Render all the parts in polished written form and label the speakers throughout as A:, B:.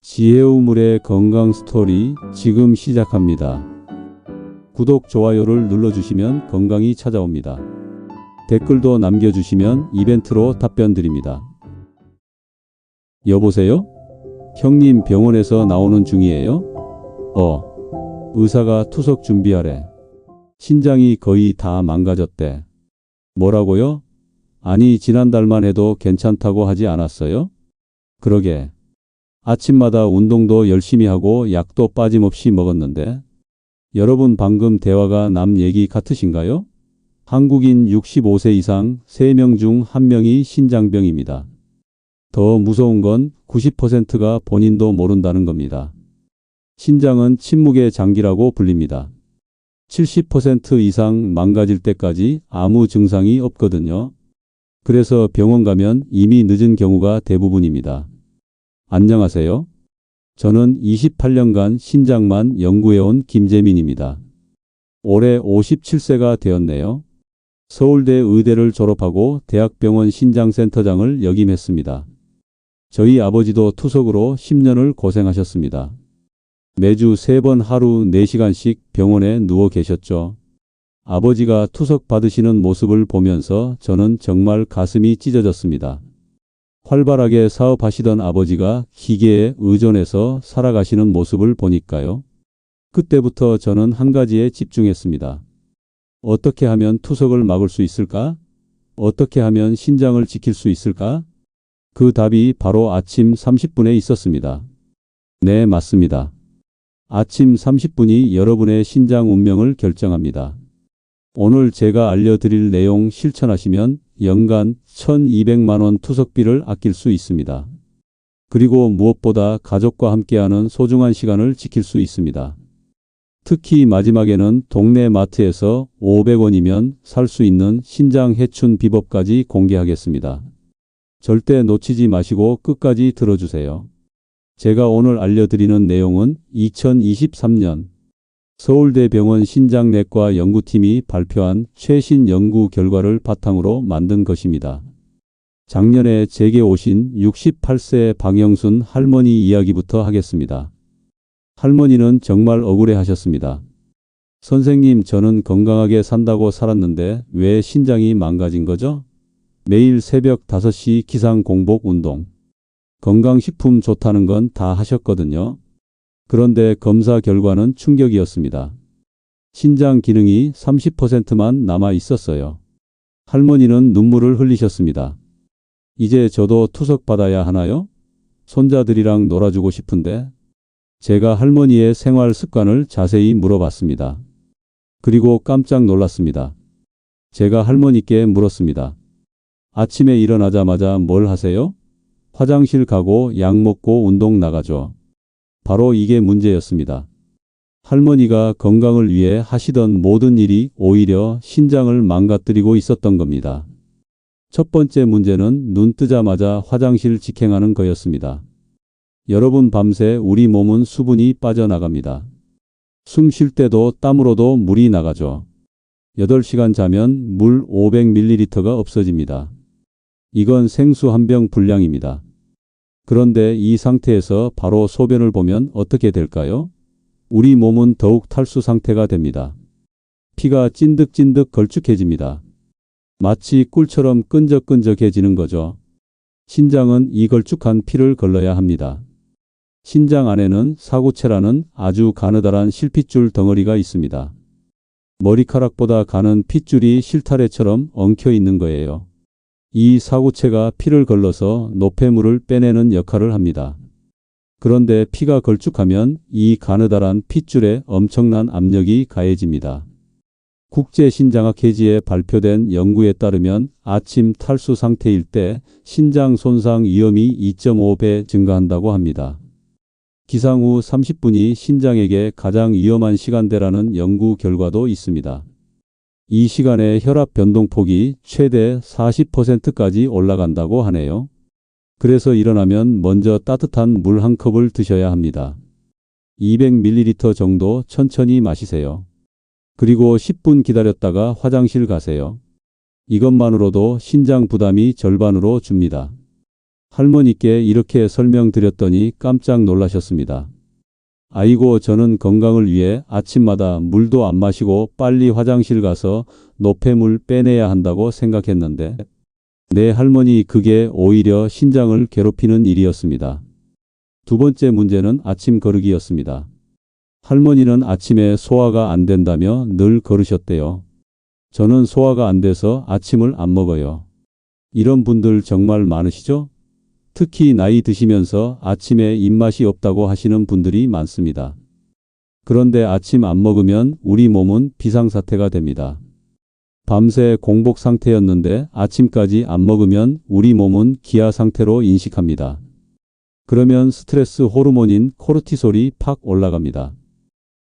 A: 지혜우물의 건강 스토리 지금 시작합니다. 구독, 좋아요를 눌러주시면 건강이 찾아옵니다. 댓글도 남겨주시면 이벤트로 답변 드립니다. 여보세요? 형님 병원에서 나오는 중이에요? 의사가 투석 준비하래. 신장이 거의 다 망가졌대. 뭐라고요? 아니, 지난달만 해도 괜찮다고 하지 않았어요? 그러게. 아침마다 운동도 열심히 하고 약도 빠짐없이 먹었는데. 여러분 방금 대화가 남 얘기 같으신가요? 한국인 65세 이상 3명 중 1명이 신장병입니다. 더 무서운 건 90%가 본인도 모른다는 겁니다. 신장은 침묵의 장기라고 불립니다. 70% 이상 망가질 때까지 아무 증상이 없거든요. 그래서 병원 가면 이미 늦은 경우가 대부분입니다. 안녕하세요. 저는 28년간 신장만 연구해온 김재민입니다. 올해 57세가 되었네요. 서울대 의대를 졸업하고 대학병원 신장센터장을 역임했습니다. 저희 아버지도 투석으로 10년을 고생하셨습니다. 매주 3번 하루 4시간씩 병원에 누워 계셨죠. 아버지가 투석 받으시는 모습을 보면서 저는 정말 가슴이 찢어졌습니다. 활발하게 사업하시던 아버지가 기계에 의존해서 살아가시는 모습을 보니까요. 그때부터 저는 한 가지에 집중했습니다. 어떻게 하면 투석을 막을 수 있을까? 어떻게 하면 신장을 지킬 수 있을까? 그 답이 바로 아침 30분에 있었습니다. 네, 맞습니다. 아침 30분이 여러분의 신장 운명을 결정합니다. 오늘 제가 알려드릴 내용 실천하시면 연간 1,200만 원 투석비를 아낄 수 있습니다. 그리고 무엇보다 가족과 함께하는 소중한 시간을 지킬 수 있습니다. 특히 마지막에는 동네 마트에서 500원이면 살 수 있는 신장 해춘 비법까지 공개하겠습니다. 절대 놓치지 마시고 끝까지 들어주세요. 제가 오늘 알려드리는 내용은 2023년 서울대병원 신장내과 연구팀이 발표한 최신 연구 결과를 바탕으로 만든 것입니다. 작년에 제게 오신 68세 방영순 할머니 이야기부터 하겠습니다. 할머니는 정말 억울해하셨습니다. 선생님, 저는 건강하게 산다고 살았는데 왜 신장이 망가진 거죠? 매일 새벽 5시 기상 공복 운동. 건강식품 좋다는 건 다 하셨거든요. 그런데 검사 결과는 충격이었습니다. 신장 기능이 30%만 남아 있었어요. 할머니는 눈물을 흘리셨습니다. 이제 저도 투석 받아야 하나요? 손자들이랑 놀아주고 싶은데. 제가 할머니의 생활 습관을 자세히 물어봤습니다. 그리고 깜짝 놀랐습니다. 제가 할머니께 물었습니다. 아침에 일어나자마자 뭘 하세요? 화장실 가고 약 먹고 운동 나가죠. 바로 이게 문제였습니다. 할머니가 건강을 위해 하시던 모든 일이 오히려 신장을 망가뜨리고 있었던 겁니다. 첫 번째 문제는 눈 뜨자마자 화장실 직행하는 거였습니다. 여러분, 밤새 우리 몸은 수분이 빠져나갑니다. 숨 쉴 때도 땀으로도 물이 나가죠. 8시간 자면 물 500ml가 없어집니다. 이건 생수 한 병 분량입니다. 그런데 이 상태에서 바로 소변을 보면 어떻게 될까요? 우리 몸은 더욱 탈수 상태가 됩니다. 피가 찐득찐득 걸쭉해집니다. 마치 꿀처럼 끈적끈적해지는 거죠. 신장은 이 걸쭉한 피를 걸러야 합니다. 신장 안에는 사구체라는 아주 가느다란 실핏줄 덩어리가 있습니다. 머리카락보다 가는 핏줄이 실타래처럼 엉켜 있는 거예요. 이 사구체가 피를 걸러서 노폐물을 빼내는 역할을 합니다. 그런데 피가 걸쭉하면 이 가느다란 핏줄에 엄청난 압력이 가해집니다. 국제신장학회지에 발표된 연구에 따르면 아침 탈수 상태일 때 신장 손상 위험이 2.5배 증가한다고 합니다. 기상 후 30분이 신장에게 가장 위험한 시간대라는 연구 결과도 있습니다. 이 시간에 혈압 변동폭이 최대 40%까지 올라간다고 하네요. 그래서 일어나면 먼저 따뜻한 물 한 컵을 드셔야 합니다. 200ml 정도 천천히 마시세요. 그리고 10분 기다렸다가 화장실 가세요. 이것만으로도 신장 부담이 절반으로 줍니다. 할머니께 이렇게 설명드렸더니 깜짝 놀라셨습니다. 아이고, 저는 건강을 위해 아침마다 물도 안 마시고 빨리 화장실 가서 노폐물 빼내야 한다고 생각했는데, 네, 할머니, 그게 오히려 신장을 괴롭히는 일이었습니다. 두 번째 문제는 아침 거르기였습니다. 할머니는 아침에 소화가 안 된다며 늘 거르셨대요. 저는 소화가 안 돼서 아침을 안 먹어요. 이런 분들 정말 많으시죠? 특히 나이 드시면서 아침에 입맛이 없다고 하시는 분들이 많습니다. 그런데 아침 안 먹으면 우리 몸은 비상사태가 됩니다. 밤새 공복 상태였는데 아침까지 안 먹으면 우리 몸은 기아 상태로 인식합니다. 그러면 스트레스 호르몬인 코르티솔이 팍 올라갑니다.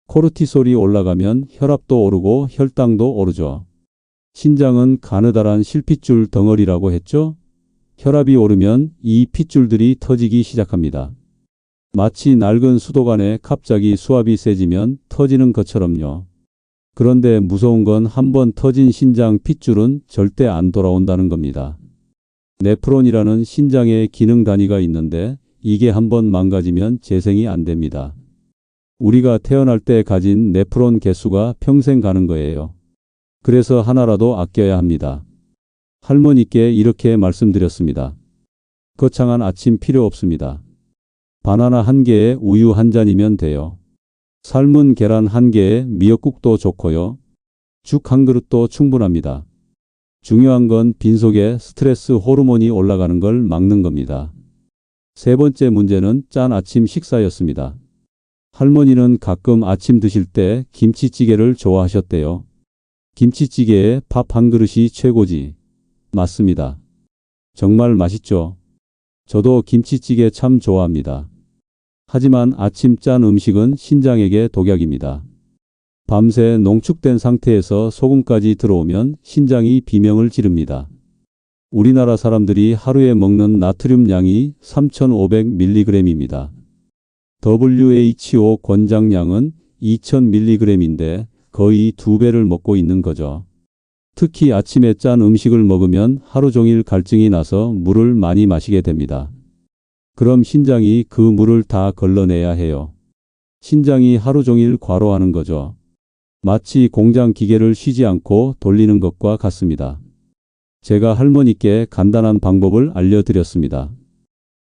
A: 코르티솔이 올라가면 혈압도 오르고 혈당도 오르죠. 신장은 가느다란 실핏줄 덩어리라고 했죠? 혈압이 오르면 이 핏줄들이 터지기 시작합니다. 마치 낡은 수도관에 갑자기 수압이 세지면 터지는 것처럼요. 그런데 무서운 건 한번 터진 신장 핏줄은 절대 안 돌아온다는 겁니다. 네프론이라는 신장의 기능 단위가 있는데 이게 한번 망가지면 재생이 안 됩니다. 우리가 태어날 때 가진 네프론 개수가 평생 가는 거예요. 그래서 하나라도 아껴야 합니다. 할머니께 이렇게 말씀드렸습니다. 거창한 아침 필요 없습니다. 바나나 한 개에 우유 한 잔이면 돼요. 삶은 계란 한 개에 미역국도 좋고요. 죽 한 그릇도 충분합니다. 중요한 건 빈속에 스트레스 호르몬이 올라가는 걸 막는 겁니다. 세 번째 문제는 짠 아침 식사였습니다. 할머니는 가끔 아침 드실 때 김치찌개를 좋아하셨대요. 김치찌개에 밥 한 그릇이 최고지. 맞습니다. 정말 맛있죠? 저도 김치찌개 참 좋아합니다. 하지만 아침 짠 음식은 신장에게 독약입니다. 밤새 농축된 상태에서 소금까지 들어오면 신장이 비명을 지릅니다. 우리나라 사람들이 하루에 먹는 나트륨 양이 3,500mg입니다. WHO 권장량은 2,000mg인데 거의 2배를 먹고 있는 거죠. 특히 아침에 짠 음식을 먹으면 하루 종일 갈증이 나서 물을 많이 마시게 됩니다. 그럼 신장이 그 물을 다 걸러내야 해요. 신장이 하루 종일 과로하는 거죠. 마치 공장 기계를 쉬지 않고 돌리는 것과 같습니다. 제가 할머니께 간단한 방법을 알려드렸습니다.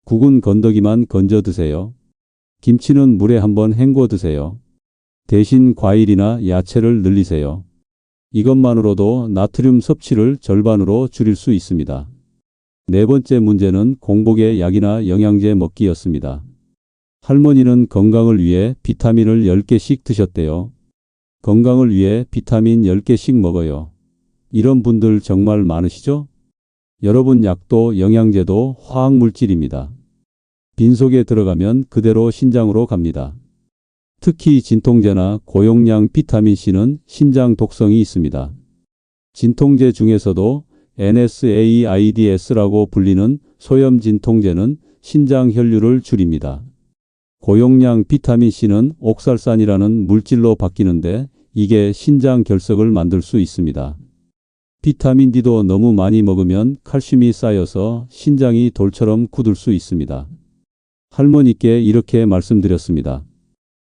A: 국은 건더기만 건져 드세요. 김치는 물에 한번 헹궈 드세요. 대신 과일이나 야채를 늘리세요. 이것만으로도 나트륨 섭취를 절반으로 줄일 수 있습니다. 네 번째 문제는 공복에 약이나 영양제 먹기였습니다. 할머니는 건강을 위해 비타민을 10개씩 드셨대요. 건강을 위해 비타민 10개씩 먹어요. 이런 분들 정말 많으시죠? 여러분, 약도 영양제도 화학물질입니다. 빈속에 들어가면 그대로 신장으로 갑니다. 특히 진통제나 고용량 비타민C는 신장 독성이 있습니다. 진통제 중에서도 NSAIDS라고 불리는 소염 진통제는 신장 혈류를 줄입니다. 고용량 비타민C는 옥살산이라는 물질로 바뀌는데 이게 신장 결석을 만들 수 있습니다. 비타민 D도 너무 많이 먹으면 칼슘이 쌓여서 신장이 돌처럼 굳을 수 있습니다. 할머니께 이렇게 말씀드렸습니다.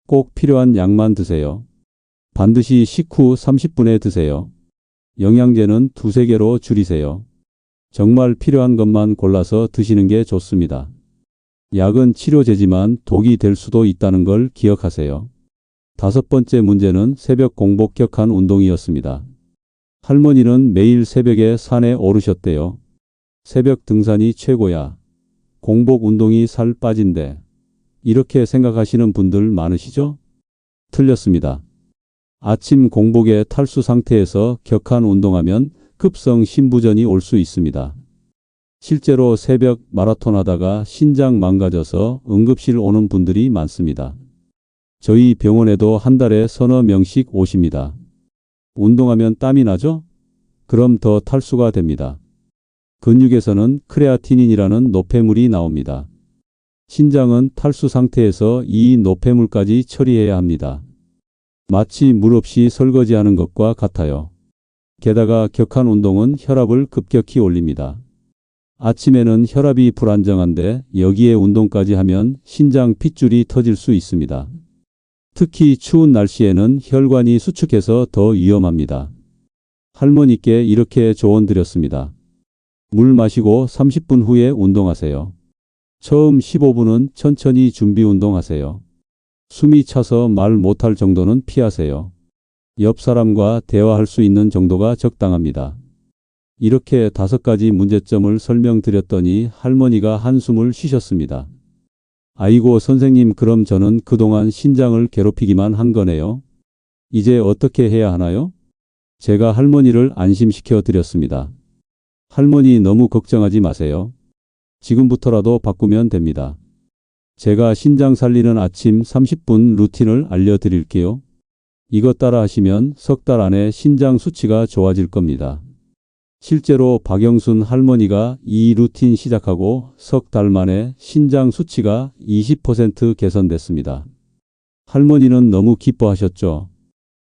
A: 꼭 필요한 양만 드세요. 반드시 식후 30분에 드세요. 영양제는 2~3개로 줄이세요. 정말 필요한 것만 골라서 드시는 게 좋습니다. 약은 치료제지만 독이 될 수도 있다는 걸 기억하세요. 다섯 번째 문제는 새벽 공복 격한 운동이었습니다. 할머니는 매일 새벽에 산에 오르셨대요. 새벽 등산이 최고야. 공복 운동이 살 빠진대. 이렇게 생각하시는 분들 많으시죠? 틀렸습니다. 아침 공복에 탈수 상태에서 격한 운동하면 급성 심부전이 올 수 있습니다. 실제로 새벽 마라톤 하다가 신장 망가져서 응급실 오는 분들이 많습니다. 저희 병원에도 한 달에 서너 명씩 오십니다. 운동하면 땀이 나죠? 그럼 더 탈수가 됩니다. 근육에서는 크레아티닌이라는 노폐물이 나옵니다. 신장은 탈수 상태에서 이 노폐물까지 처리해야 합니다. 마치 물 없이 설거지하는 것과 같아요. 게다가 격한 운동은 혈압을 급격히 올립니다. 아침에는 혈압이 불안정한데 여기에 운동까지 하면 신장 핏줄이 터질 수 있습니다. 특히 추운 날씨에는 혈관이 수축해서 더 위험합니다. 할머니께 이렇게 조언 드렸습니다. 물 마시고 30분 후에 운동하세요. 처음 15분은 천천히 준비 운동하세요. 숨이 차서 말 못할 정도는 피하세요. 옆 사람과 대화할 수 있는 정도가 적당합니다. 이렇게 5가지 문제점을 설명드렸더니 할머니가 한숨을 쉬셨습니다. 아이고 선생님, 그럼 저는 그동안 신장을 괴롭히기만 한 거네요. 이제 어떻게 해야 하나요? 제가 할머니를 안심시켜 드렸습니다. 할머니 너무 걱정하지 마세요. 지금부터라도 바꾸면 됩니다. 제가 신장 살리는 아침 30분 루틴을 알려드릴게요. 이것 따라 하시면 석 달 안에 신장 수치가 좋아질 겁니다. 실제로 박영순 할머니가 이 루틴 시작하고 석 달 만에 신장 수치가 20% 개선됐습니다. 할머니는 너무 기뻐하셨죠?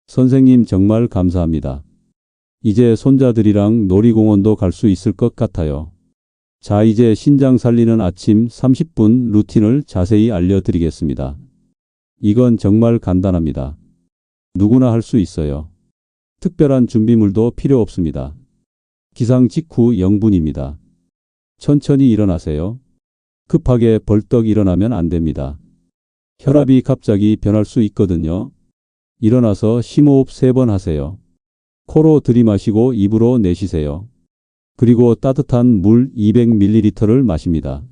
A: 선생님 정말 감사합니다. 이제 손자들이랑 놀이공원도 갈 수 있을 것 같아요. 자, 이제 신장 살리는 아침 30분 루틴을 자세히 알려드리겠습니다. 이건 정말 간단합니다. 누구나 할 수 있어요. 특별한 준비물도 필요 없습니다. 기상 직후 0분입니다. 천천히 일어나세요. 급하게 벌떡 일어나면 안 됩니다. 혈압이 갑자기 변할 수 있거든요. 일어나서 심호흡 3번 하세요. 코로 들이마시고 입으로 내쉬세요. 그리고 따뜻한 물 200ml를 마십니다.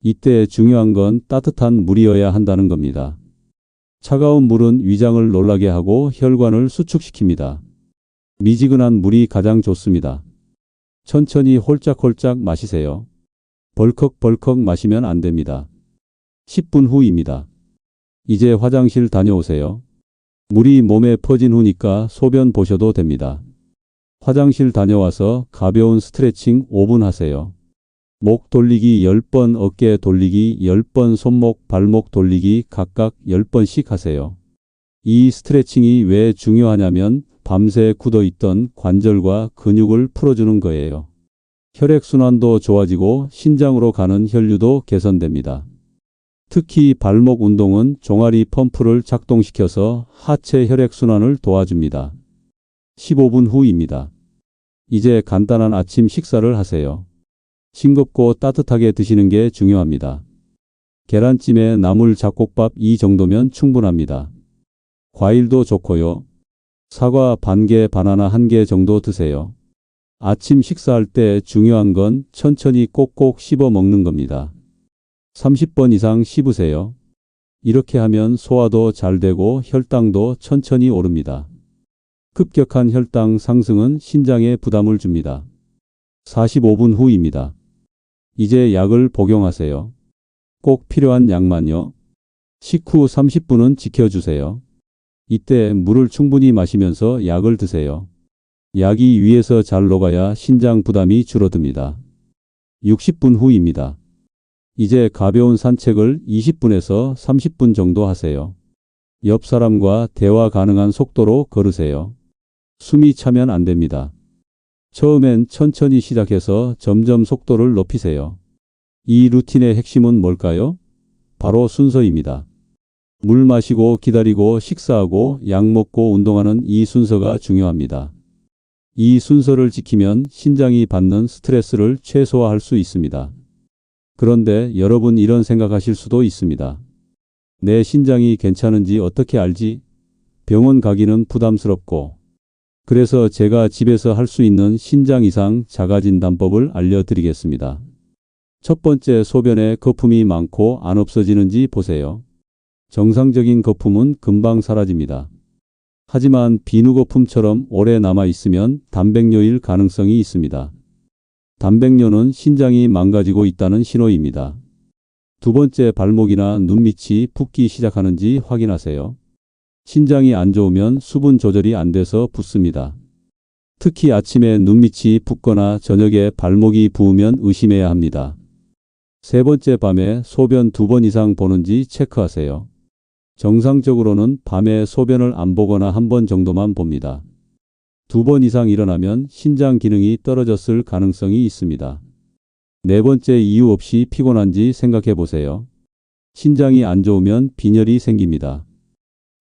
A: 이때 중요한 건 따뜻한 물이어야 한다는 겁니다. 차가운 물은 위장을 놀라게 하고 혈관을 수축시킵니다. 미지근한 물이 가장 좋습니다. 천천히 홀짝홀짝 마시세요. 벌컥벌컥 마시면 안 됩니다. 10분 후입니다. 이제 화장실 다녀오세요. 물이 몸에 퍼진 후니까 소변 보셔도 됩니다. 화장실 다녀와서 가벼운 스트레칭 5분 하세요. 목 돌리기 10번, 어깨 돌리기 10번, 손목, 발목 돌리기 각각 10번씩 하세요. 이 스트레칭이 왜 중요하냐면 밤새 굳어있던 관절과 근육을 풀어주는 거예요. 혈액순환도 좋아지고 신장으로 가는 혈류도 개선됩니다. 특히 발목 운동은 종아리 펌프를 작동시켜서 하체 혈액순환을 도와줍니다. 15분 후입니다. 이제 간단한 아침 식사를 하세요. 싱겁고 따뜻하게 드시는 게 중요합니다. 계란찜에 나물 잡곡밥 이 정도면 충분합니다. 과일도 좋고요. 사과 반 개, 바나나 1개 정도 드세요. 아침 식사할 때 중요한 건 천천히 꼭꼭 씹어 먹는 겁니다. 30번 이상 씹으세요. 이렇게 하면 소화도 잘 되고 혈당도 천천히 오릅니다. 급격한 혈당 상승은 신장에 부담을 줍니다. 45분 후입니다. 이제 약을 복용하세요. 꼭 필요한 약만요. 식후 30분은 지켜주세요. 이때 물을 충분히 마시면서 약을 드세요. 약이 위에서 잘 녹아야 신장 부담이 줄어듭니다. 60분 후입니다. 이제 가벼운 산책을 20분에서 30분 정도 하세요. 옆 사람과 대화 가능한 속도로 걸으세요. 숨이 차면 안 됩니다. 처음엔 천천히 시작해서 점점 속도를 높이세요. 이 루틴의 핵심은 뭘까요? 바로 순서입니다. 물 마시고 기다리고 식사하고 약 먹고 운동하는 이 순서가 중요합니다. 이 순서를 지키면 신장이 받는 스트레스를 최소화할 수 있습니다. 그런데 여러분 이런 생각하실 수도 있습니다. 내 신장이 괜찮은지 어떻게 알지? 병원 가기는 부담스럽고. 그래서 제가 집에서 할 수 있는 신장 이상 자가진단법을 알려드리겠습니다. 첫 번째, 소변에 거품이 많고 안 없어지는지 보세요. 정상적인 거품은 금방 사라집니다. 하지만 비누거품처럼 오래 남아 있으면 단백뇨일 가능성이 있습니다. 단백뇨는 신장이 망가지고 있다는 신호입니다. 두 번째, 발목이나 눈 밑이 붓기 시작하는지 확인하세요. 신장이 안 좋으면 수분 조절이 안 돼서 붓습니다. 특히 아침에 눈 밑이 붓거나 저녁에 발목이 부으면 의심해야 합니다. 세 번째, 밤에 소변 2번 이상 보는지 체크하세요. 정상적으로는 밤에 소변을 안 보거나 1번 정도만 봅니다. 2번 이상 일어나면 신장 기능이 떨어졌을 가능성이 있습니다. 네 번째, 이유 없이 피곤한지 생각해 보세요. 신장이 안 좋으면 빈혈이 생깁니다.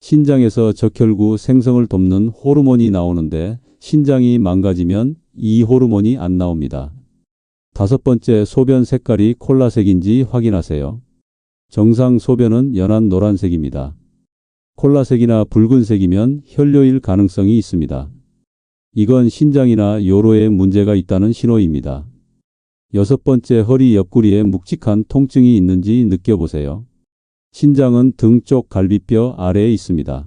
A: 신장에서 적혈구 생성을 돕는 호르몬이 나오는데 신장이 망가지면 이 호르몬이 안 나옵니다. 다섯 번째, 소변 색깔이 콜라색인지 확인하세요. 정상 소변은 연한 노란색입니다. 콜라색이나 붉은색이면 혈뇨일 가능성이 있습니다. 이건 신장이나 요로에 문제가 있다는 신호입니다. 여섯 번째, 허리 옆구리에 묵직한 통증이 있는지 느껴보세요. 신장은 등 쪽 갈비뼈 아래에 있습니다.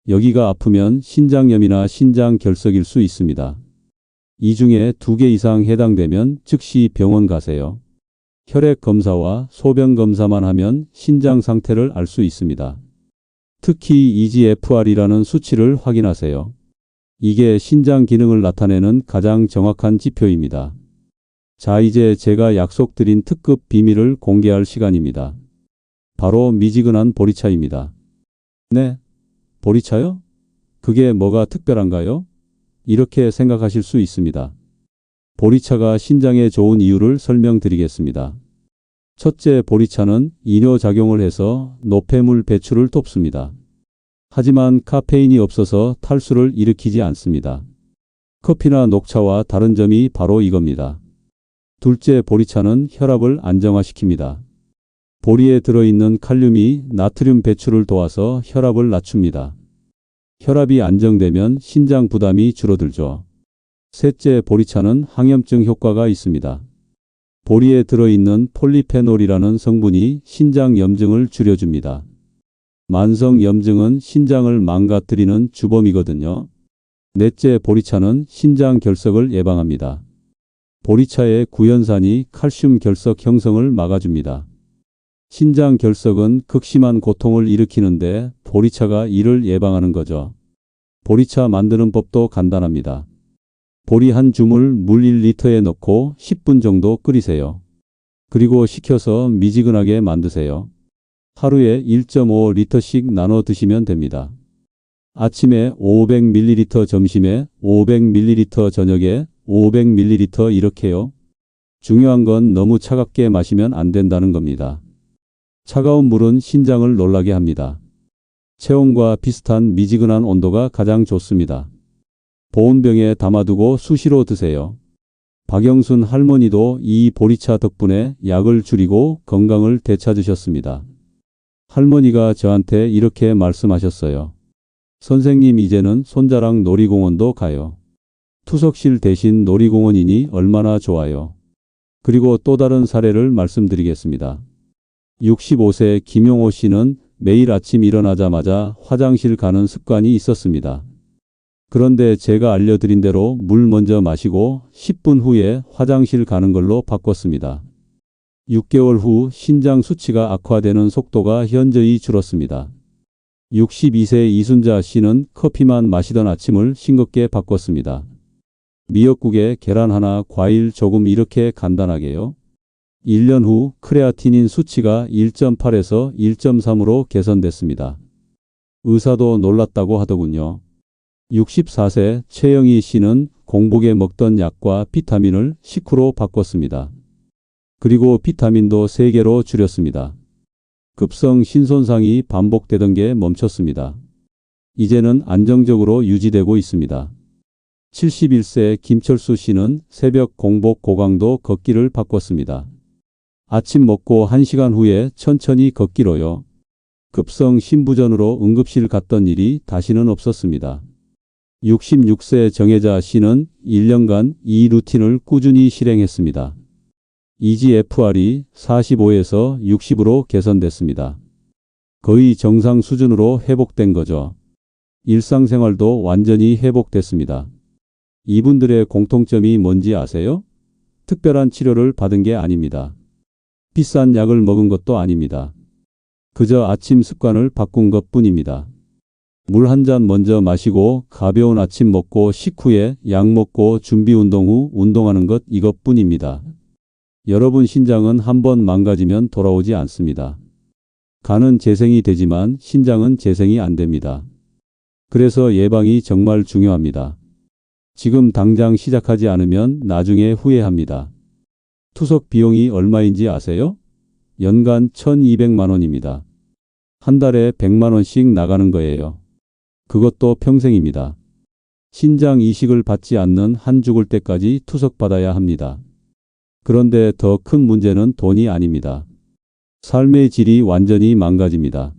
A: 여기가 아프면 신장염이나 신장결석일 수 있습니다. 이 중에 2개 이상 해당되면 즉시 병원 가세요. 혈액 검사와 소변 검사만 하면 신장 상태를 알 수 있습니다. 특히 EGFR이라는 수치를 확인하세요. 이게 신장 기능을 나타내는 가장 정확한 지표입니다. 자, 이제 제가 약속드린 특급 비밀을 공개할 시간입니다. 바로 미지근한 보리차입니다. 네, 보리차요? 그게 뭐가 특별한가요? 이렇게 생각하실 수 있습니다. 보리차가 신장에 좋은 이유를 설명드리겠습니다. 첫째, 보리차는 이뇨작용을 해서 노폐물 배출을 돕습니다. 하지만 카페인이 없어서 탈수를 일으키지 않습니다. 커피나 녹차와 다른 점이 바로 이겁니다. 둘째, 보리차는 혈압을 안정화시킵니다. 보리에 들어있는 칼륨이 나트륨 배출을 도와서 혈압을 낮춥니다. 혈압이 안정되면 신장 부담이 줄어들죠. 셋째, 보리차는 항염증 효과가 있습니다. 보리에 들어있는 폴리페놀이라는 성분이 신장 염증을 줄여줍니다. 만성 염증은 신장을 망가뜨리는 주범이거든요. 넷째, 보리차는 신장 결석을 예방합니다. 보리차의 구연산이 칼슘 결석 형성을 막아줍니다. 신장 결석은 극심한 고통을 일으키는데 보리차가 이를 예방하는 거죠. 보리차 만드는 법도 간단합니다. 보리 한 주물 물 1리터에 넣고 10분 정도 끓이세요. 그리고 식혀서 미지근하게 만드세요. 하루에 1.5리터씩 나눠 드시면 됩니다. 아침에 500ml, 점심에 500ml, 저녁에 500ml 이렇게요. 중요한 건 너무 차갑게 마시면 안 된다는 겁니다. 차가운 물은 신장을 놀라게 합니다. 체온과 비슷한 미지근한 온도가 가장 좋습니다. 보온병에 담아두고 수시로 드세요. 박영순 할머니도 이 보리차 덕분에 약을 줄이고 건강을 되찾으셨습니다. 할머니가 저한테 이렇게 말씀하셨어요. 선생님, 이제는 손자랑 놀이공원도 가요. 투석실 대신 놀이공원이니 얼마나 좋아요. 그리고 또 다른 사례를 말씀드리겠습니다. 65세 김용호 씨는 매일 아침 일어나자마자 화장실 가는 습관이 있었습니다. 그런데 제가 알려드린 대로 물 먼저 마시고 10분 후에 화장실 가는 걸로 바꿨습니다. 6개월 후 신장 수치가 악화되는 속도가 현저히 줄었습니다. 62세 이순자 씨는 커피만 마시던 아침을 싱겁게 바꿨습니다. 미역국에 계란 하나, 과일 조금 이렇게 간단하게요. 1년 후 크레아티닌 수치가 1.8에서 1.3으로 개선됐습니다. 의사도 놀랐다고 하더군요. 64세 최영희 씨는 공복에 먹던 약과 비타민을 식후로 바꿨습니다. 그리고 비타민도 3개로 줄였습니다. 급성 신손상이 반복되던 게 멈췄습니다. 이제는 안정적으로 유지되고 있습니다. 71세 김철수 씨는 새벽 공복 고강도 걷기를 바꿨습니다. 아침 먹고 1시간 후에 천천히 걷기로요. 급성 신부전으로 응급실 갔던 일이 다시는 없었습니다. 66세 정혜자 씨는 1년간 이 루틴을 꾸준히 실행했습니다. EGFR이 45에서 60으로 개선됐습니다. 거의 정상 수준으로 회복된 거죠. 일상생활도 완전히 회복됐습니다. 이분들의 공통점이 뭔지 아세요? 특별한 치료를 받은 게 아닙니다. 비싼 약을 먹은 것도 아닙니다. 그저 아침 습관을 바꾼 것뿐입니다. 물 한 잔 먼저 마시고 가벼운 아침 먹고 식후에 약 먹고 준비 운동 후 운동하는 것, 이것뿐입니다. 여러분 신장은 한번 망가지면 돌아오지 않습니다. 간은 재생이 되지만 신장은 재생이 안 됩니다. 그래서 예방이 정말 중요합니다. 지금 당장 시작하지 않으면 나중에 후회합니다. 투석 비용이 얼마인지 아세요? 연간 1,200만 원입니다. 한 달에 100만 원씩 나가는 거예요. 그것도 평생입니다. 신장 이식을 받지 않는 한 죽을 때까지 투석받아야 합니다. 그런데 더 큰 문제는 돈이 아닙니다. 삶의 질이 완전히 망가집니다.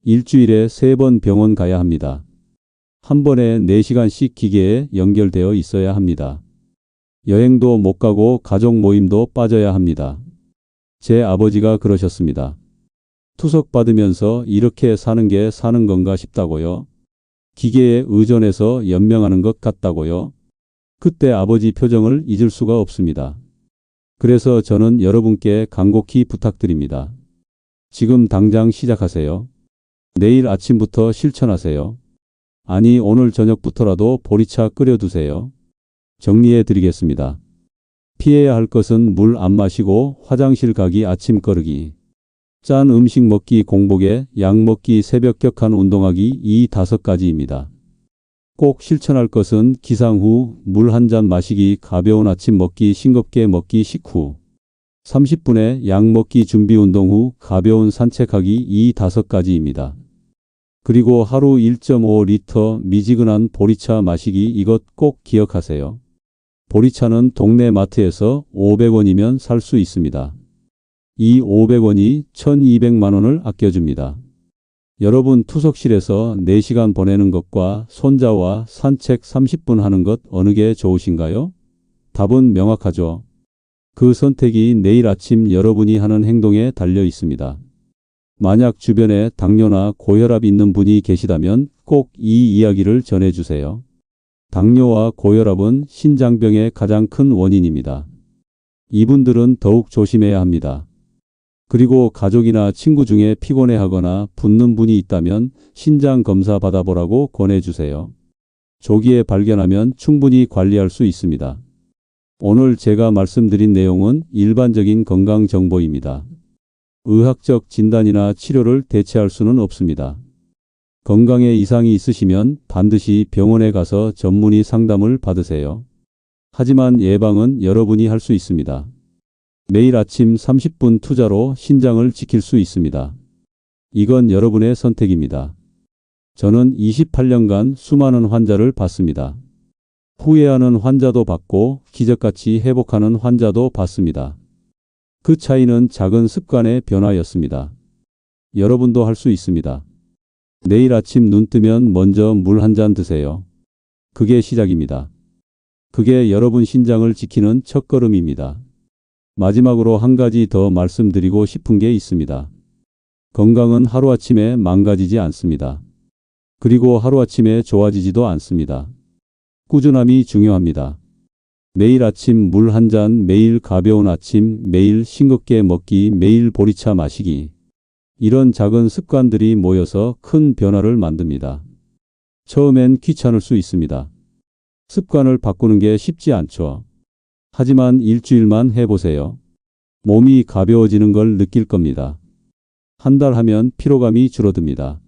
A: 일주일에 3번 병원 가야 합니다. 한 번에 4시간씩 기계에 연결되어 있어야 합니다. 여행도 못 가고 가족 모임도 빠져야 합니다. 제 아버지가 그러셨습니다. 투석받으면서 이렇게 사는 게 사는 건가 싶다고요. 기계에 의존해서 연명하는 것 같다고요. 그때 아버지 표정을 잊을 수가 없습니다. 그래서 저는 여러분께 간곡히 부탁드립니다. 지금 당장 시작하세요. 내일 아침부터 실천하세요. 아니, 오늘 저녁부터라도 보리차 끓여두세요. 정리해 드리겠습니다. 피해야 할 것은 물 안 마시고 화장실 가기 아침 거르기. 짠 음식 먹기 공복에 약 먹기 새벽 격한 운동하기 이 5가지입니다. 꼭 실천할 것은 기상 후 물 한 잔 마시기 가벼운 아침 먹기 싱겁게 먹기 식후 30분에 약 먹기 준비 운동 후 가벼운 산책하기 이 5가지입니다. 그리고 하루 1.5리터 미지근한 보리차 마시기 이것 꼭 기억하세요. 보리차는 동네 마트에서 500원이면 살 수 있습니다. 이 500원이 1,200만 원을 아껴줍니다. 여러분 투석실에서 4시간 보내는 것과 손자와 산책 30분 하는 것 어느 게 좋으신가요? 답은 명확하죠. 그 선택이 내일 아침 여러분이 하는 행동에 달려 있습니다. 만약 주변에 당뇨나 고혈압 있는 분이 계시다면 꼭 이 이야기를 전해주세요. 당뇨와 고혈압은 신장병의 가장 큰 원인입니다. 이분들은 더욱 조심해야 합니다. 그리고 가족이나 친구 중에 피곤해하거나 붓는 분이 있다면 신장 검사 받아보라고 권해주세요. 조기에 발견하면 충분히 관리할 수 있습니다. 오늘 제가 말씀드린 내용은 일반적인 건강 정보입니다. 의학적 진단이나 치료를 대체할 수는 없습니다. 건강에 이상이 있으시면 반드시 병원에 가서 전문의 상담을 받으세요. 하지만 예방은 여러분이 할 수 있습니다. 매일 아침 30분 투자로 신장을 지킬 수 있습니다. 이건 여러분의 선택입니다. 저는 28년간 수많은 환자를 봤습니다. 후회하는 환자도 봤고 기적같이 회복하는 환자도 봤습니다. 그 차이는 작은 습관의 변화였습니다. 여러분도 할 수 있습니다. 내일 아침 눈 뜨면 먼저 물 한 잔 드세요. 그게 시작입니다. 그게 여러분 신장을 지키는 첫걸음입니다. 마지막으로 한 가지 더 말씀드리고 싶은 게 있습니다. 건강은 하루아침에 망가지지 않습니다. 그리고 하루아침에 좋아지지도 않습니다. 꾸준함이 중요합니다. 매일 아침 물 한 잔, 매일 가벼운 아침, 매일 싱겁게 먹기, 매일 보리차 마시기. 이런 작은 습관들이 모여서 큰 변화를 만듭니다. 처음엔 귀찮을 수 있습니다. 습관을 바꾸는 게 쉽지 않죠. 하지만 일주일만 해보세요. 몸이 가벼워지는 걸 느낄 겁니다. 한 달 하면 피로감이 줄어듭니다.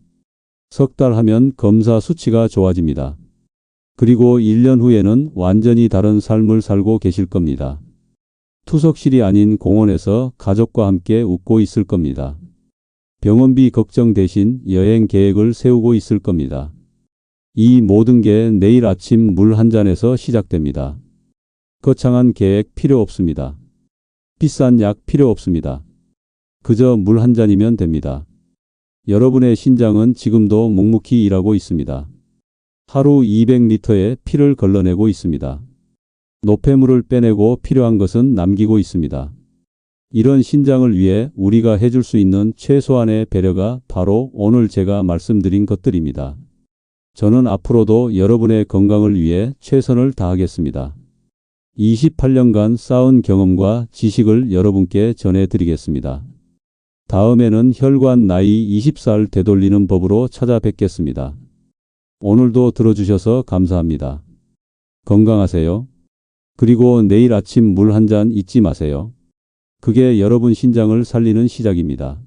A: 석 달 하면 검사 수치가 좋아집니다. 그리고 1년 후에는 완전히 다른 삶을 살고 계실 겁니다. 투석실이 아닌 공원에서 가족과 함께 웃고 있을 겁니다. 병원비 걱정 대신 여행 계획을 세우고 있을 겁니다. 이 모든 게 내일 아침 물 한 잔에서 시작됩니다. 거창한 계획 필요 없습니다. 비싼 약 필요 없습니다. 그저 물 한 잔이면 됩니다. 여러분의 신장은 지금도 묵묵히 일하고 있습니다. 하루 200리터의 피를 걸러내고 있습니다. 노폐물을 빼내고 필요한 것은 남기고 있습니다. 이런 신장을 위해 우리가 해줄 수 있는 최소한의 배려가 바로 오늘 제가 말씀드린 것들입니다. 저는 앞으로도 여러분의 건강을 위해 최선을 다하겠습니다. 28년간 쌓은 경험과 지식을 여러분께 전해드리겠습니다. 다음에는 혈관 나이 20살 되돌리는 법으로 찾아뵙겠습니다. 오늘도 들어주셔서 감사합니다. 건강하세요. 그리고 내일 아침 물 한 잔 잊지 마세요. 그게 여러분 신장을 살리는 시작입니다.